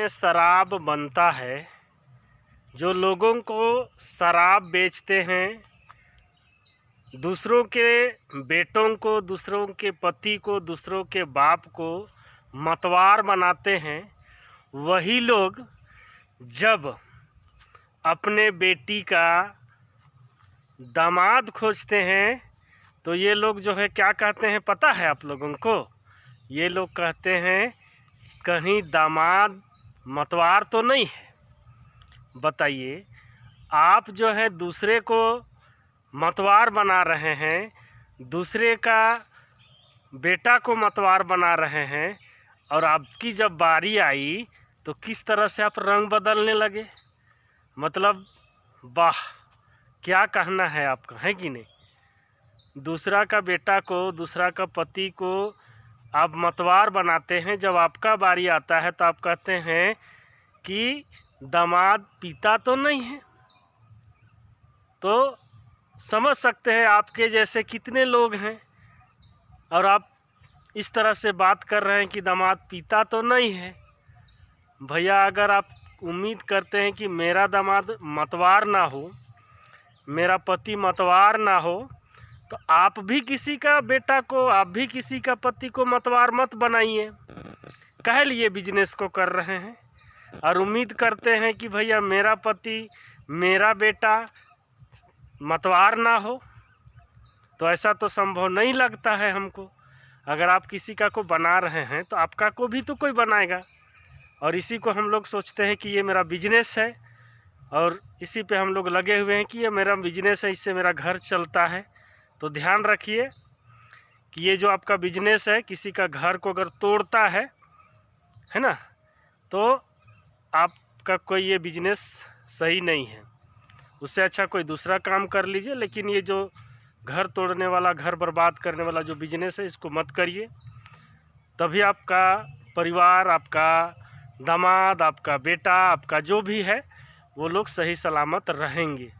में शराब बनता है, जो लोगों को शराब बेचते हैं, दूसरों के बेटों को, दूसरों के पति को, दूसरों के बाप को मतवार बनाते हैं, वही लोग जब अपने बेटी का दामाद खोजते हैं तो ये लोग जो है क्या कहते हैं पता है आप लोगों को? ये लोग कहते हैं कहीं दामाद मतवार तो नहीं है। बताइए, आप जो है दूसरे को मतवार बना रहे हैं, दूसरे का बेटा को मतवार बना रहे हैं, और आपकी जब बारी आई तो किस तरह से आप रंग बदलने लगे। मतलब वाह, क्या कहना है आपका, है कि नहीं? दूसरा का बेटा को, दूसरा का पति को आप मतवार बनाते हैं, जब आपका बारी आता है तो आप कहते हैं कि दामाद पीता तो नहीं है। तो समझ सकते हैं आपके जैसे कितने लोग हैं, और आप इस तरह से बात कर रहे हैं कि दामाद पीता तो नहीं है। भैया, अगर आप उम्मीद करते हैं कि मेरा दामाद मतवार ना हो, मेरा पति मतवार ना हो, तो आप भी किसी का बेटा को, आप भी किसी का पति को मतवार मत बनाइए। कह लिए बिजनेस को कर रहे हैं और उम्मीद करते हैं कि भैया मेरा पति, मेरा बेटा मतवार ना हो। तो ऐसा तो संभव नहीं लगता है हमको। अगर आप किसी का को बना रहे हैं तो आपका को भी तो कोई बनाएगा, और इसी को हम लोग सोचते हैं कि ये मेरा बिजनेस है, और इसी पे हम लोग लगे हुए हैं कि ये मेरा बिजनेस है, इससे मेरा घर चलता है। तो ध्यान रखिए कि ये जो आपका बिजनेस है, किसी का घर को अगर तोड़ता है ना, तो आपका कोई ये बिजनेस सही नहीं है। उससे अच्छा कोई दूसरा काम कर लीजिए, लेकिन ये जो घर तोड़ने वाला, घर बर्बाद करने वाला जो बिजनेस है, इसको मत करिए। तभी आपका परिवार, आपका दामाद, आपका बेटा, आपका जो भी है, वो लोग सही सलामत रहेंगे,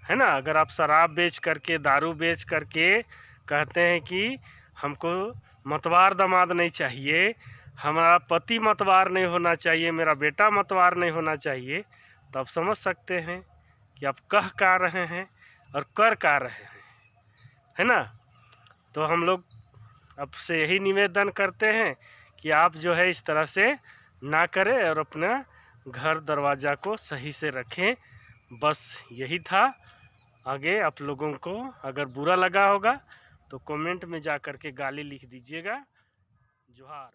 है ना। अगर आप शराब बेच करके, दारू बेच करके कहते हैं कि हमको मतवार दामाद नहीं चाहिए, हमारा पति मतवार नहीं होना चाहिए, मेरा बेटा मतवार नहीं होना चाहिए, तो आप समझ सकते हैं कि आप कह क्या रहे हैं और कर क्या रहे हैं, है ना। तो हम लोग आपसे यही निवेदन करते हैं कि आप जो है इस तरह से ना करें और अपना घर दरवाज़ा को सही से रखें। बस यही था। आगे आप लोगों को अगर बुरा लगा होगा तो कमेंट में जा कर के गाली लिख दीजिएगा। जोहार।